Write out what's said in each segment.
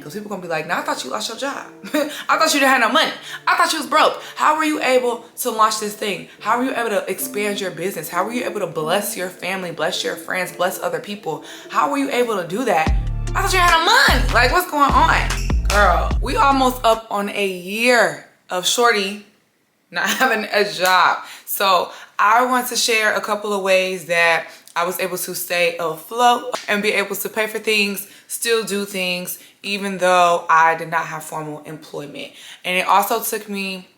Because people gonna be like, "Now I thought you lost your job. I thought you didn't have no money. I thought you was broke. How were you able to launch this thing? How were you able to expand your business? How were you able to bless your family, bless your friends, bless other people? How were you able to do that? I thought you had no money. Like, what's going on?" Girl, we almost up on a year of shorty not having a job. So I want to share a couple of ways that I was able to stay afloat and be able to pay for things, still do things, even though I did not have formal employment. And it also took me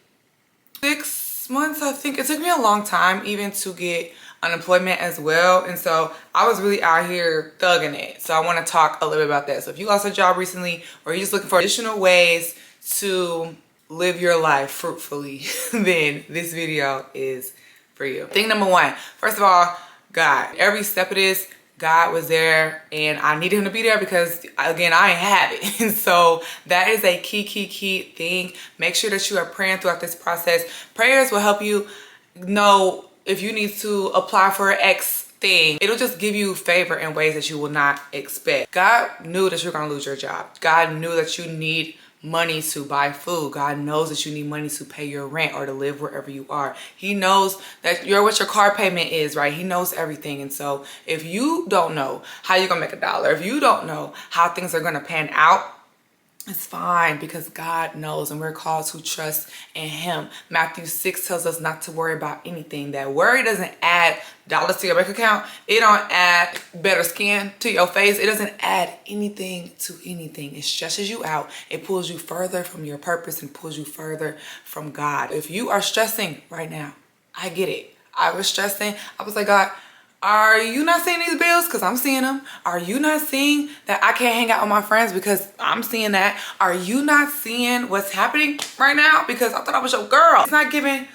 6 months, I think. It took me a long time even to get unemployment as well. And so I was really out here thugging it. So I want to talk a little bit about that. So if you lost a job recently, or you're just looking for additional ways to live your life fruitfully, then this video is for you. Thing number one, first of all, God. Every step of this, God was there, and I needed him to be there because, again, I ain't have it. And so that is a key thing. Make sure that you are praying throughout this process. Prayers will help you know if you need to apply for an X thing. It'll just give you favor in ways that you will not expect. God knew that you're gonna lose your job. God knew that you need money to buy food. God knows that you need money to pay your rent or to live wherever you are. He knows that what your car payment is, right? He knows everything. And so if you don't know how you're gonna make $1, if you don't know how things are gonna pan out, it's fine, because God knows, and we're called to trust in him. Matthew 6 tells us not to worry about anything. That worry doesn't add dollars to your bank account. It don't add better skin to your face. It doesn't add anything to anything. It stresses you out. It pulls you further from your purpose and pulls you further from God. If you are stressing right now, I get it. I was stressing. I was like, God, are you not seeing these bills? Because I'm seeing them. Are you not seeing that I can't hang out with my friends? Because I'm seeing that. Are you not seeing what's happening right now? Because I thought I was your girl. It's not giving,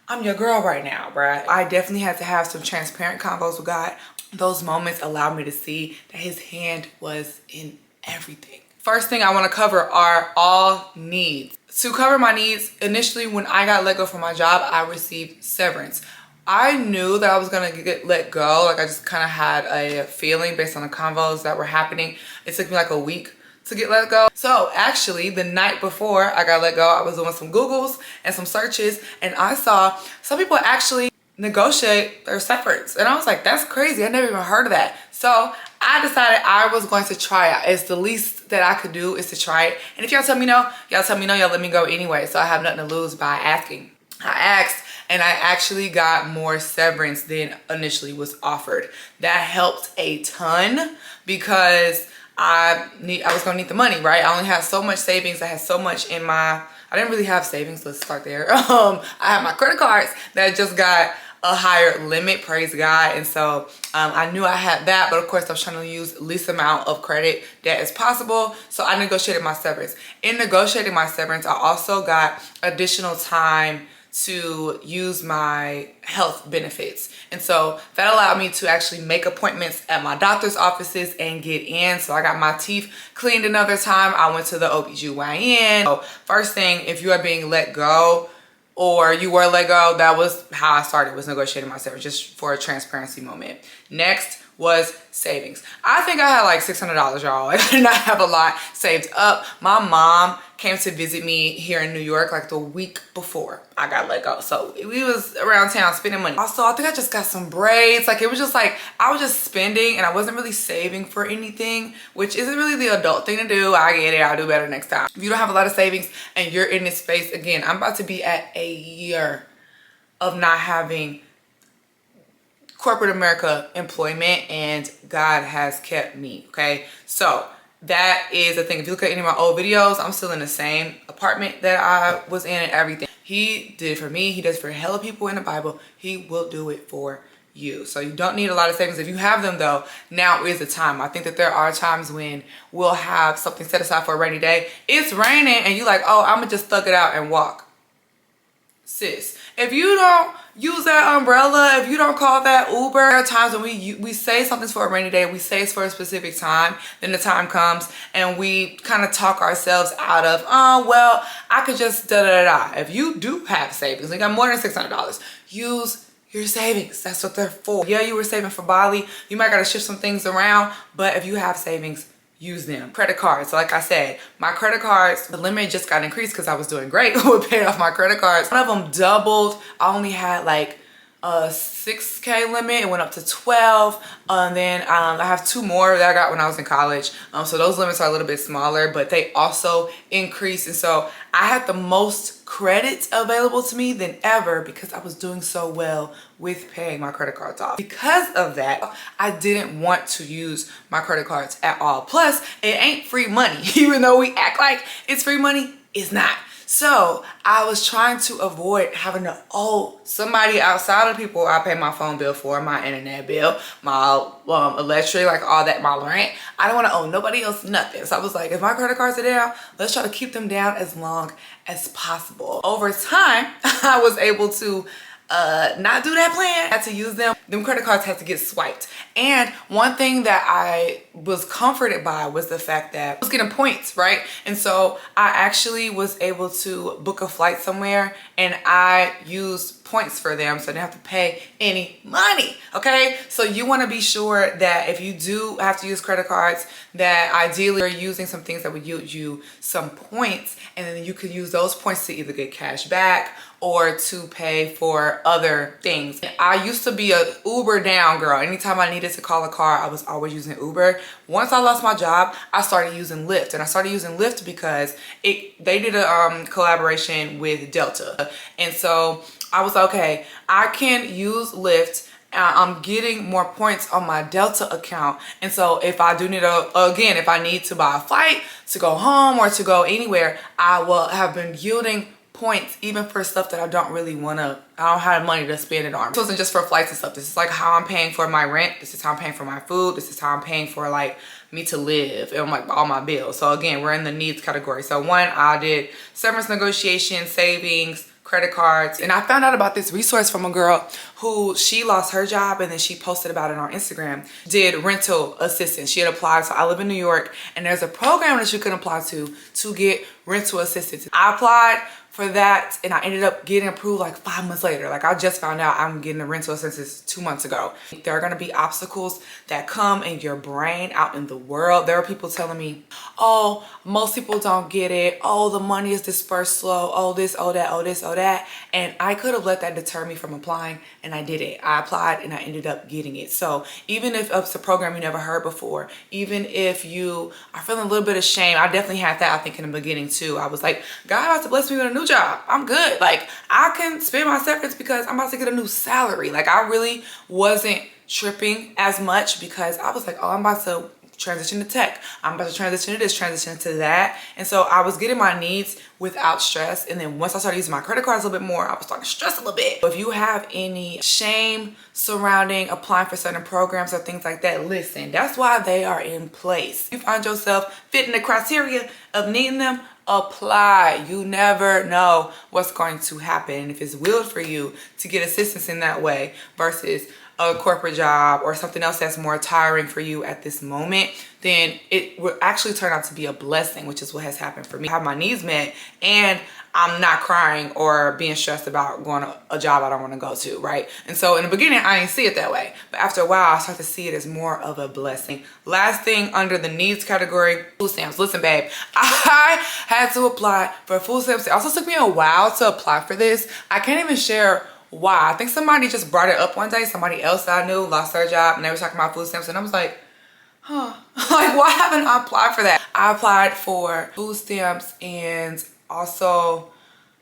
I'm your girl right now, bruh. I definitely had to have some transparent convos with God. Those moments allowed me to see that his hand was in everything. First thing I want to cover are all needs. To cover my needs, initially when I got let go from my job, I received severance. I knew that I was gonna get let go. Like, I just kind of had a feeling based on the convos that were happening. It took me like a week to get let go. So actually, the night before I got let go, I was doing some Googles and some searches, and I saw some people actually negotiate their severance. And I was like, that's crazy. I never even heard of that. So I decided I was going to try it. It's the least that I could do is to try it. And if y'all tell me no, y'all let me go anyway. So I have nothing to lose by asking. I asked, and I actually got more severance than initially was offered. That helped a ton because I was gonna need the money, right? I only had so much savings. I had so much in I didn't really have savings. Let's start there. I had my credit cards that just got a higher limit, praise God. And so I knew I had that, but of course I was trying to use the least amount of credit that is possible. So I negotiated my severance. In negotiating my severance, I also got additional time to use my health benefits. And so that allowed me to actually make appointments at my doctor's offices and get in. So I got my teeth cleaned another time. I went to the OBGYN. So first thing, if you are being let go or you were let go, that was how I started, was negotiating my severance, just for a transparency moment. Next was savings. I think I had like $600, y'all. I did not have a lot saved up. My mom came to visit me here in New York like the week before I got let go. So we was around town spending money. Also, I think I just got some braids. Like, it was just like, I was just spending and I wasn't really saving for anything, which isn't really the adult thing to do. I get it, I'll do better next time. If you don't have a lot of savings and you're in this space, again, I'm about to be at a year of not having corporate America employment, and God has kept me, okay? So that is the thing. If you look at any of my old videos, I'm still in the same apartment that I was in and everything. He did it for me. He does for hella people in the Bible. He will do it for you. So you don't need a lot of savings. If you have them though, now is the time. I think that there are times when we'll have something set aside for a rainy day. It's raining and you like, oh, I'm gonna just thug it out and walk. Sis, if you don't use that umbrella, if you don't call that Uber, there are times when we say something's for a rainy day, we say it's for a specific time, then the time comes and we kind of talk ourselves out of, oh, well, I could just da-da-da-da. If you do have savings, you got more than $600, use your savings. That's what they're for. Yeah, you were saving for Bali. You might gotta shift some things around, but if you have savings, use them. Credit cards, so like I said, my credit cards, the limit just got increased because I was doing great with paying off my credit cards. One of them doubled. I only had like a 6K limit. It went up to 12. And then I have 2 more that I got when I was in college. So those limits are a little bit smaller, but they also increased. And so I had the most credits available to me than ever because I was doing so well with paying my credit cards off. Because of that, I didn't want to use my credit cards at all. Plus, it ain't free money. Even though we act like it's free money, it's not. So I was trying to avoid having to owe somebody outside of people I pay my phone bill for, my internet bill, my electric, like all that, my rent. I don't want to owe nobody else nothing. So I was like, if my credit cards are down, let's try to keep them down as long as possible. Over time, I was able to not do that plan. I had to use them. Them credit cards had to get swiped. And one thing that I was comforted by was the fact that I was getting points, right? And so I actually was able to book a flight somewhere and I used points for them, so I didn't have to pay any money, okay? So you want to be sure that if you do have to use credit cards, that ideally you're using some things that would yield you some points, and then you could use those points to either get cash back or to pay for other things. I used to be a Uber down girl. Anytime I needed to call a car, I was always using Uber. Once I lost my job, I started using Lyft, and I started using Lyft because they did a collaboration with Delta, and so I was like, okay, I can use Lyft. I'm getting more points on my Delta account. And so if I do need if I need to buy a flight to go home or to go anywhere, I will have been yielding points even for stuff that I don't really want to, I don't have money to spend it on. This wasn't just for flights and stuff. This is like how I'm paying for my rent. This is how I'm paying for my food. This is how I'm paying for like me to live and like all my bills. So again, we're in the needs category. So one, I did severance negotiation, savings, credit cards. And I found out about this resource from a girl who she lost her job and then she posted about it on Instagram, did rental assistance. She had applied. So I live in New York and there's a program that you can apply to get rental assistance. I applied for that and I ended up getting approved like 5 months later. Like I just found out I'm getting a rental assistance 2 months ago. There are gonna be obstacles that come in your brain out in the world. There are people telling me, oh, most people don't get it. Oh, the money is dispersed slow. Oh, this, oh, that, oh, this, oh, that. And I could have let that deter me from applying and I did it. I applied and I ended up getting it. So even if it's a program you never heard before, even if you are feeling a little bit of shame, I definitely had that I think in the beginning too. I was like, God about to bless me with a new job. I'm good. Like I can spend my severance because I'm about to get a new salary. Like I really wasn't tripping as much because I was like, oh, I'm about to transition to tech. I'm about to transition to this, transition to that. And so I was getting my needs without stress. And then once I started using my credit cards a little bit more, I was starting to stress a little bit. If you have any shame surrounding applying for certain programs or things like that, listen, that's why they are in place. If you find yourself fitting the criteria of needing them, apply. You never know what's going to happen. If it's willed for you to get assistance in that way versus a corporate job or something else that's more tiring for you at this moment, then it will actually turn out to be a blessing, which is what has happened for me. I have my needs met and I'm not crying or being stressed about going to a job I don't want to go to, right? And so in the beginning, I didn't see it that way. But after a while, I start to see it as more of a blessing. Last thing under the needs category, food stamps. Listen, babe, I had to apply for food stamps. It also took me a while to apply for this. I can't even share why. I think somebody just brought it up one day. Somebody else that I knew lost their job and they were talking about food stamps and I was like, huh, like why haven't I applied for that? I applied for food stamps and also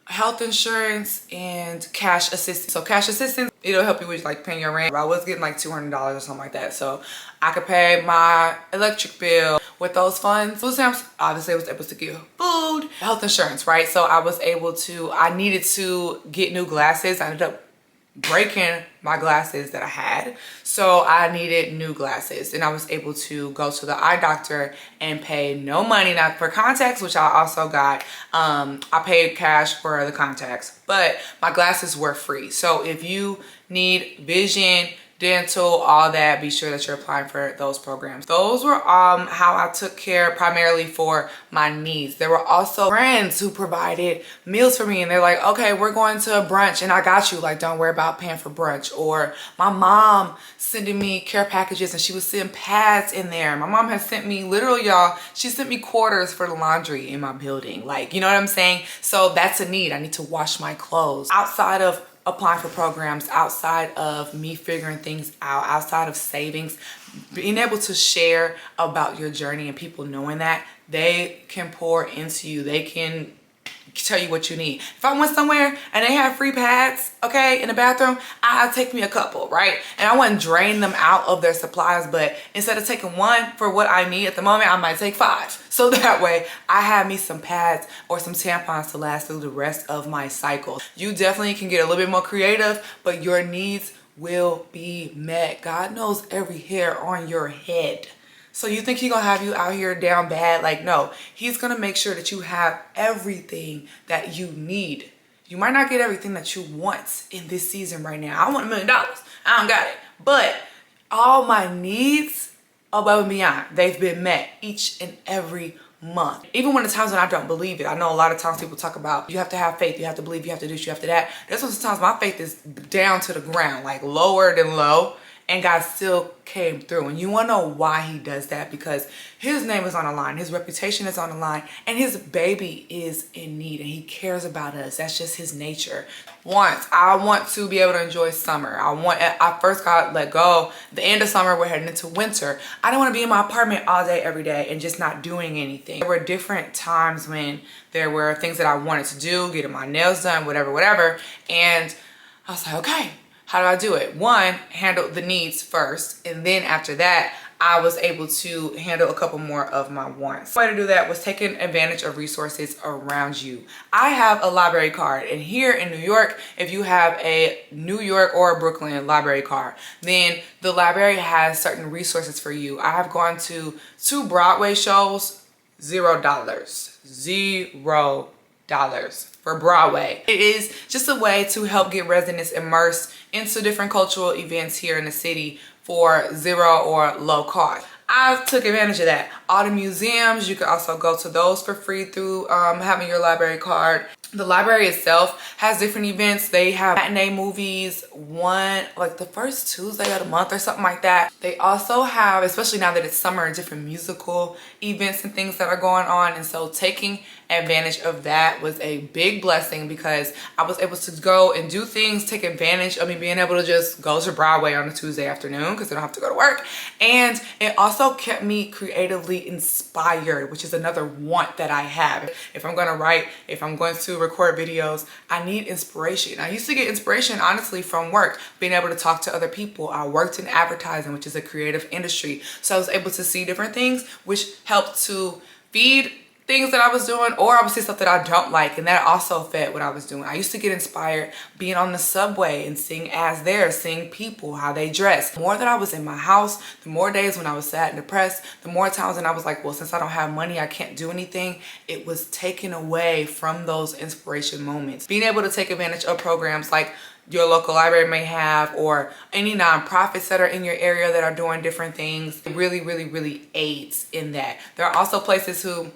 health insurance and cash assistance. So cash assistance, it'll help you with like paying your rent. I was getting like $200 or something like that. So I could pay my electric bill with those funds. Food stamps, obviously I was able to get food, health insurance, right? So I was able to, I needed to get new glasses. I ended up breaking my glasses that I had. So I needed new glasses and I was able to go to the eye doctor and pay no money, not for contacts, which I also got. I paid cash for the contacts, but my glasses were free. So if you need vision, dental, all that, be sure that you're applying for those programs. Those were how I took care primarily for my needs. There were also friends who provided meals for me, and they're like, okay, we're going to brunch and I got you, like, don't worry about paying for brunch. Or my mom sending me care packages and she was sending pads in there. My mom has sent me, literally, y'all, she sent me quarters for the laundry in my building. Like, you know what I'm saying? So that's a need. I need to wash my clothes. Outside of applying for programs, outside of me figuring things out, outside of savings, being able to share about your journey and people knowing that they can pour into you, they can tell you what you need. If I went somewhere and they have free pads, okay, in the bathroom, I'll take me a couple, right? And I wouldn't drain them out of their supplies, but instead of taking one for what I need at the moment, I might take 5. So that way I have me some pads or some tampons to last through the rest of my cycle. You definitely can get a little bit more creative, but your needs will be met. God knows every hair on your head. So you think he's gonna have you out here down bad? Like, no, he's gonna make sure that you have everything that you need. You might not get everything that you want in this season right now. I want $1 million, I don't got it. But all my needs above and beyond, they've been met each and every month. Even when the times when I don't believe it. I know a lot of times people talk about you have to have faith, you have to believe, you have to do this, you have to that. There's sometimes my faith is down to the ground, like lower than low. And God still came through. And you want to know why he does that? Because his name is on the line. His reputation is on the line. And his baby is in need. And he cares about us. That's just his nature. Once, I want to be able to enjoy summer. I first got let go. The end of summer, we're heading into winter. I don't want to be in my apartment all day, every day, and just not doing anything. There were different times when there were things that I wanted to do, getting my nails done, whatever. And I was like, okay, how do I do it? One, handle the needs first, and then after that, I was able to handle a couple more of my wants. The way to do that was taking advantage of resources around you. I have a library card, and here in New York, if you have a New York or a Brooklyn library card, then the library has certain resources for you. I have gone to 2 Broadway shows, $0. $0 for Broadway. It is just a way to help get residents immersed into different cultural events here in the city for 0 or low cost. I took advantage of that. All the museums, you can also go to those for free through having your library card. The library itself has different events. They have matinee movies, like the first Tuesday of the month or something like that. They also have, especially now that it's summer, different musical events and things that are going on. And so taking advantage of that was a big blessing because I was able to go and do things, take advantage of me being able to just go to Broadway on a Tuesday afternoon because I don't have to go to work. And it also kept me creatively inspired, which is another want that I have. If I'm going to write, if I'm going to record videos, I need inspiration. I used to get inspiration, honestly, from work, being able to talk to other people. I worked in advertising, which is a creative industry. So I was able to see different things, which helped to feed things that I was doing, or I would see stuff that I don't like, and that also fed what I was doing. I used to get inspired being on the subway and seeing ads there, seeing people, how they dress. The more that I was in my house, the more days when I was sad and depressed, the more times when I was like, well, since I don't have money, I can't do anything. It was taken away from those inspiration moments. Being able to take advantage of programs like your local library may have, or any nonprofits that are in your area that are doing different things, really aids in that. There are also places who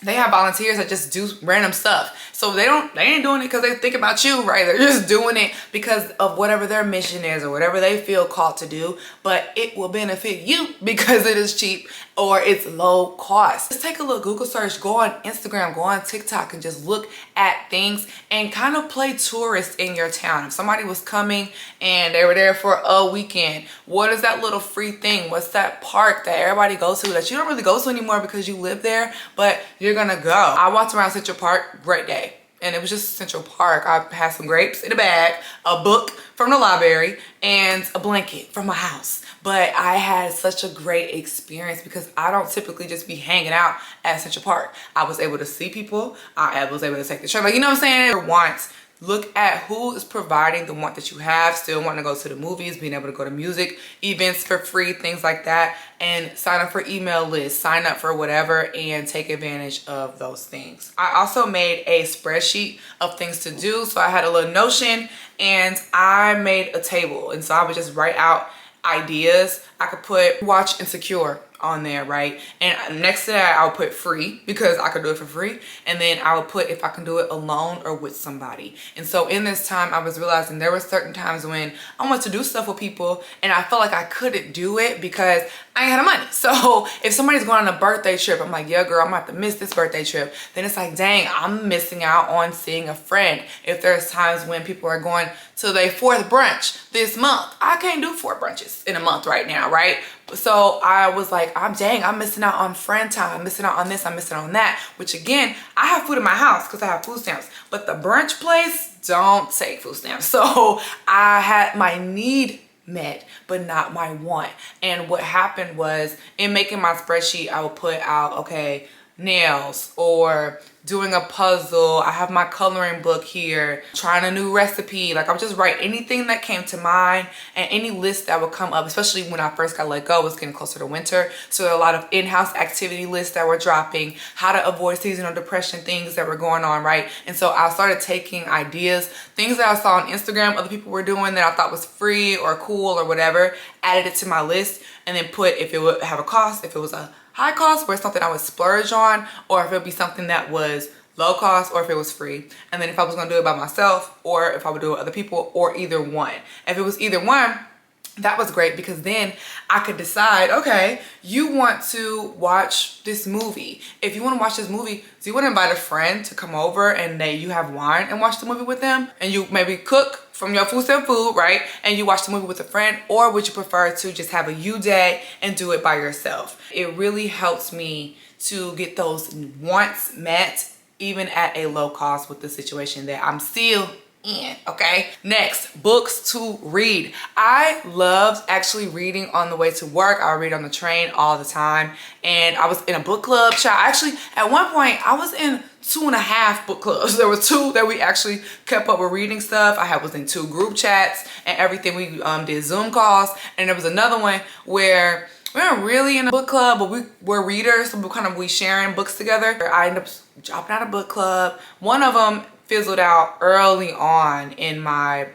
they have volunteers that just do random stuff. So they ain't doing it because they think about you, right? They're just doing it because of whatever their mission is or whatever they feel called to do. But it will benefit you because it is cheap or it's low cost. Just take a little Google search, go on Instagram, go on TikTok, and just look at things and kind of play tourist in your town. If somebody was coming and they were there for a weekend, what is that little free thing? What's that park that everybody goes to that you don't really go to anymore because you live there, but you're gonna go? I walked around Central Park, great day. And it was just Central Park. I had some grapes in a bag, a book from the library, and a blanket from my house. But I had such a great experience because I don't typically just be hanging out at Central Park. I was able to see people. I was able to take the train. Like, you know what I'm saying? Wants Look at who is providing the want that you have, still wanting to go to the movies, being able to go to music events for free, things like that, and sign up for email lists, sign up for whatever, and take advantage of those things. I also made a spreadsheet of things to do. So I had a little Notion and I made a table. And so I would just write out ideas. I could put watch Insecure on there, right? And next to that, I would put free because I could do it for free. And then I would put if I can do it alone or with somebody. And so in this time, I was realizing there were certain times when I wanted to do stuff with people and I felt like I couldn't do it because I ain't had the money. So if somebody's going on a birthday trip, I'm like, yeah, girl, I'm about to miss this birthday trip. Then it's like, dang, I'm missing out on seeing a friend. If there's times when people are going to their 4th brunch this month, I can't do 4 brunches in a month right now, right? So I was like, I'm missing out on friend time. I'm missing out on this. I'm missing out on that. Which again, I have food in my house because I have food stamps. But the brunch place don't take food stamps. So I had my need met, but not my want. And what happened was in making my spreadsheet, I would put out, okay, nails or doing a puzzle. I have my coloring book here, trying a new recipe. Like I would just write anything that came to mind and any list that would come up, especially when I first got let go. It was getting closer to winter. So there were a lot of in-house activity lists that were dropping, how to avoid seasonal depression, things that were going on, right? And so I started taking ideas, things that I saw on Instagram, other people were doing that I thought was free or cool or whatever, added it to my list and then put if it would have a cost, if it was a high cost where it's something I would splurge on, or if it would be something that was low cost, or if it was free. And then if I was gonna do it by myself, or if I would do it with other people, or either one. If it was either one, that was great because then I could decide, okay, you want to watch this movie. If you want to watch this movie, do you want to invite a friend to come over and you have wine and watch the movie with them? And you maybe cook from your food stamp food, right? And you watch the movie with a friend, or would you prefer to just have a you day and do it by yourself? It really helps me to get those wants met even at a low cost with the situation that I'm still in, okay? Next, books to read. I loved actually reading on the way to work. I would read on the train all the time. And I was in a book club. Actually, at one point, I was in 2.5 book clubs. There were 2 that we actually kept up with reading stuff. I was in 2 group chats and everything. We did Zoom calls. And there was another one where we weren't really in a book club, but we were readers. So we sharing books together. I ended up dropping out of book club. One of them fizzled out early on in my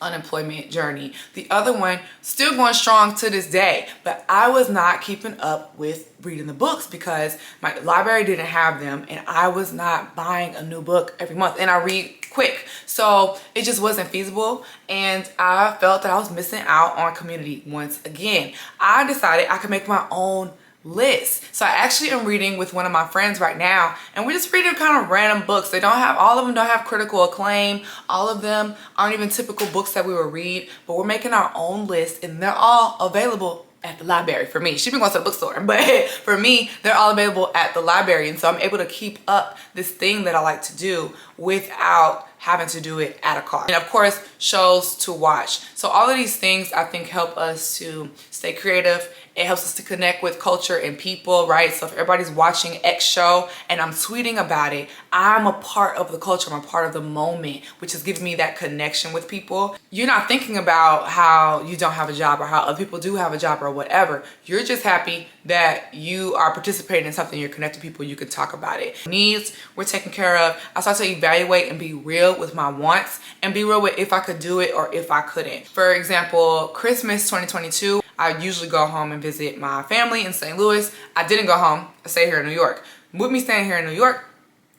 unemployment journey. The other one still going strong to this day, but I was not keeping up with reading the books because my library didn't have them and I was not buying a new book every month, and I read quick, so it just wasn't feasible. And I felt that I was missing out on community once again. I decided I could make my own list. So I actually am reading with one of my friends right now, and we're just reading kind of random books. All of them don't have critical acclaim. All of them aren't even typical books that we would read, but we're making our own list and they're all available at the library for me. She's been going to the bookstore, but for me, they're all available at the library. And so I'm able to keep up this thing that I like to do without having to do it at a cost. And of course, shows to watch. So all of these things I think help us to stay creative. It helps us to connect with culture and people, right? So if everybody's watching X show and I'm tweeting about it, I'm a part of the culture, I'm a part of the moment, which is giving me that connection with people. You're not thinking about how you don't have a job or how other people do have a job or whatever. You're just happy that you are participating in something, you're connecting people, you can talk about it. Needs were taken care of. I started to evaluate and be real with my wants and be real with if I could do it or if I couldn't. For example, Christmas 2022, I usually go home and visit my family in St. Louis. I didn't go home, I stayed here in New York. With me staying here in New York,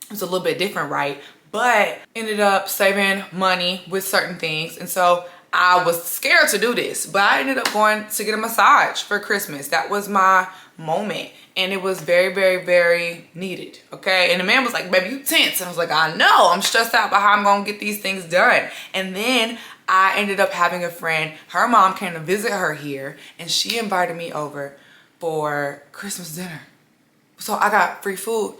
it was a little bit different, right? But ended up saving money with certain things. And so I was scared to do this, but I ended up going to get a massage for Christmas. That was my moment. And it was very, very, very needed, okay? And the man was like, baby, you tense. And I was like, I know, I'm stressed out about how I'm gonna get these things done. And then I ended up having a friend, her mom came to visit her here, and she invited me over for Christmas dinner. So I got free food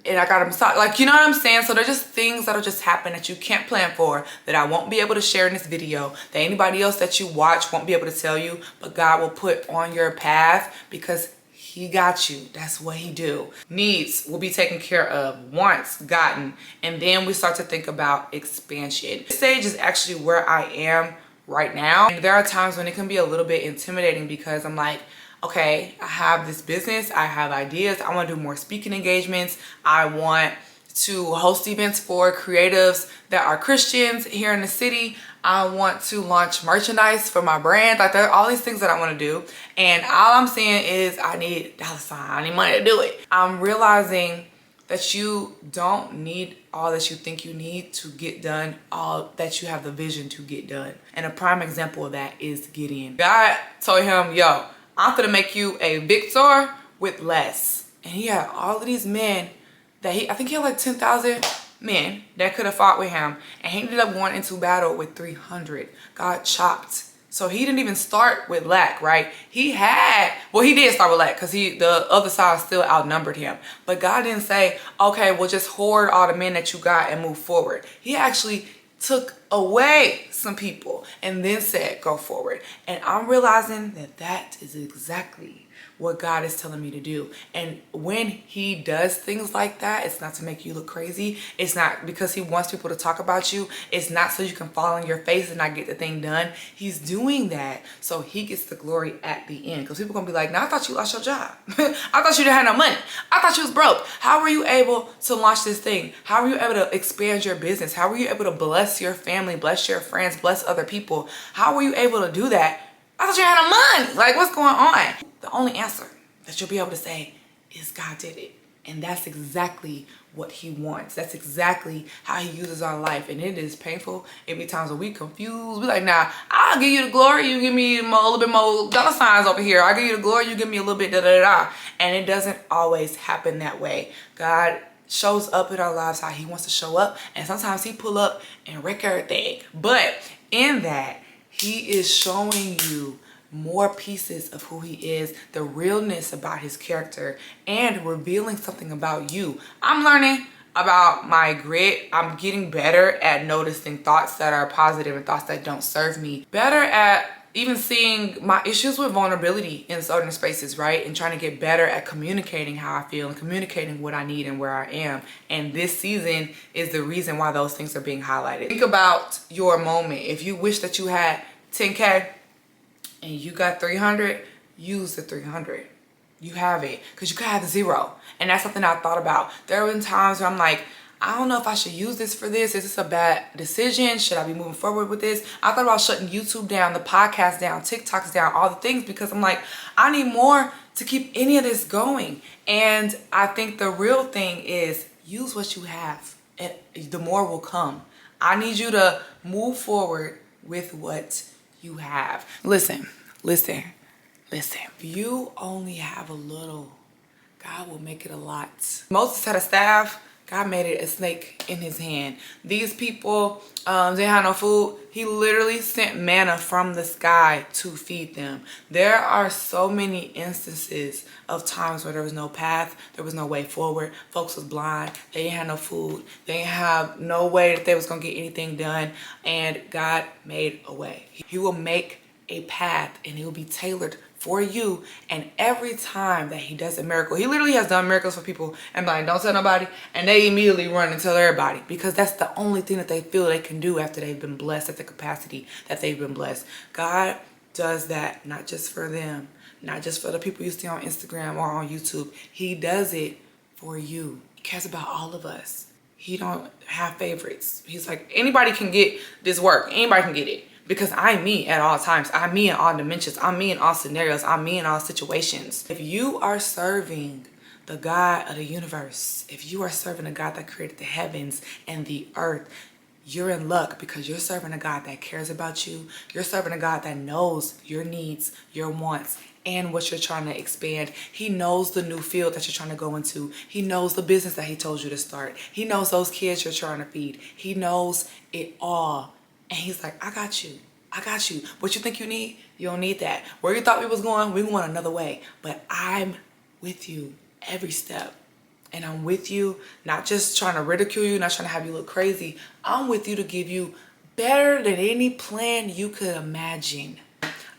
and I got a massage. Like, you know what I'm saying? So they're just things that'll just happen that you can't plan for, that I won't be able to share in this video, that anybody else that you watch won't be able to tell you, but God will put on your path because He got you. That's what he do. Needs will be taken care of, wants gotten, and then we start to think about expansion. This stage is actually where I am right now. And there are times when it can be a little bit intimidating because I'm like, okay, I have this business, I have ideas, I want to do more speaking engagements, I want to host events for creatives that are Christians here in the city. I want to launch merchandise for my brand. Like, there are all these things that I want to do. And all I'm saying is I need dollar sign. I need money to do it. I'm realizing that you don't need all that you think you need to get done all that you have the vision to get done. And a prime example of that is Gideon. God told him, yo, I'm gonna make you a victor with less. And he had all of these men that I think he had like 10,000 men that could have fought with him. And he ended up going into battle with 300. God chopped. So he didn't even start with lack, right? He did start with lack because the other side still outnumbered him. But God didn't say, okay, well, just hoard all the men that you got and move forward. He actually took away some people and then said, go forward. And I'm realizing that that is exactly what God is telling me to do. And when he does things like that, it's not to make you look crazy. It's not because he wants people to talk about you. It's not so you can fall on your face and not get the thing done. He's doing that so he gets the glory at the end. Because people are going to be like, now I thought you lost your job. I thought you didn't have no money. I thought you was broke. How were you able to launch this thing? How were you able to expand your business? How were you able to bless your family, bless your friends, bless other people? How were you able to do that? I thought you had no money. Like, what's going on? The only answer that you'll be able to say is God did it. And that's exactly what he wants. That's exactly how he uses our life. And it is painful. It be times when we confused. We like, nah, I'll give you the glory. You give me a little bit more dollar signs over here. I'll give you the glory. You give me a little bit da-da-da-da. And it doesn't always happen that way. God shows up in our lives how he wants to show up. And sometimes he pull up and wreck everything. But in that, he is showing you more pieces of who he is, the realness about his character, and revealing something about you. I'm learning about my grit. I'm getting better at noticing thoughts that are positive and thoughts that don't serve me. Better at even seeing my issues with vulnerability in certain spaces, right? And trying to get better at communicating how I feel and communicating what I need and where I am. And this season is the reason why those things are being highlighted. Think about your moment. If you wish that you had 10K and you got 300, use the 300. You have it, because you could have the 0. And that's something I thought about. There have been times where I'm like, I don't know if I should use this for this. Is this a bad decision? Should I be moving forward with this? I thought about shutting YouTube down, the podcast down, TikToks down, all the things, because I'm like, I need more to keep any of this going. And I think the real thing is use what you have, and the more will come. I need you to move forward with what you have. Listen. If you only have a little, God will make it a lot. Moses had a staff. God made it a snake in his hand. These people, they had no food. He literally sent manna from the sky to feed them. There are so many instances of times where there was no path, there was no way forward. Folks was blind. They didn't have no food. They didn't have no way that they was gonna get anything done. And God made a way. He will make a path, and it will be tailored for you. And every time that he does a miracle, he literally has done miracles for people and be like, don't tell nobody, and they immediately run and tell everybody, because that's the only thing that they feel they can do after they've been blessed at the capacity that they've been blessed. God does that not just for them, not just for the people you see on Instagram or on YouTube. He does it for you. He cares about all of us. He don't have favorites. He's like, anybody can get this work. Anybody can get it. Because I'm me at all times. I'm me in all dimensions. I'm me in all scenarios. I'm me in all situations. If you are serving the God of the universe, if you are serving a God that created the heavens and the earth, you're in luck, because you're serving a God that cares about you. You're serving a God that knows your needs, your wants, and what you're trying to expand. He knows the new field that you're trying to go into. He knows the business that he told you to start. He knows those kids you're trying to feed. He knows it all. And he's like, I got you. I got you. What you think you need, you don't need that. Where you thought we was going, we went another way. But I'm with you every step. And I'm with you, not just trying to ridicule you, not trying to have you look crazy. I'm with you to give you better than any plan you could imagine.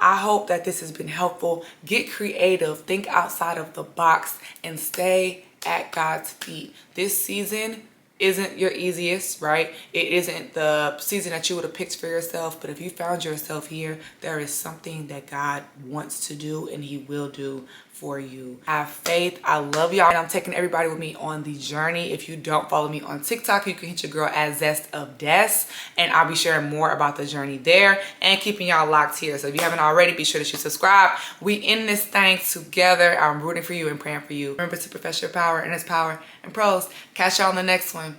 I hope that this has been helpful. Get creative, think outside of the box, and stay at God's feet. This season isn't your easiest, right? It isn't the season that you would have picked for yourself, but if you found yourself here, there is something that God wants to do and he will do for you. Have faith. I love y'all, and I'm taking everybody with me on the journey. If you don't follow me on TikTok, you can hit your girl at Zest of Des, and I'll be sharing more about the journey there and keeping y'all locked here. So if you haven't already, be sure that you subscribe. We in this thing together. I'm rooting for you and praying for you. Remember to profess your power, and it's power and prose. Catch y'all on the next one.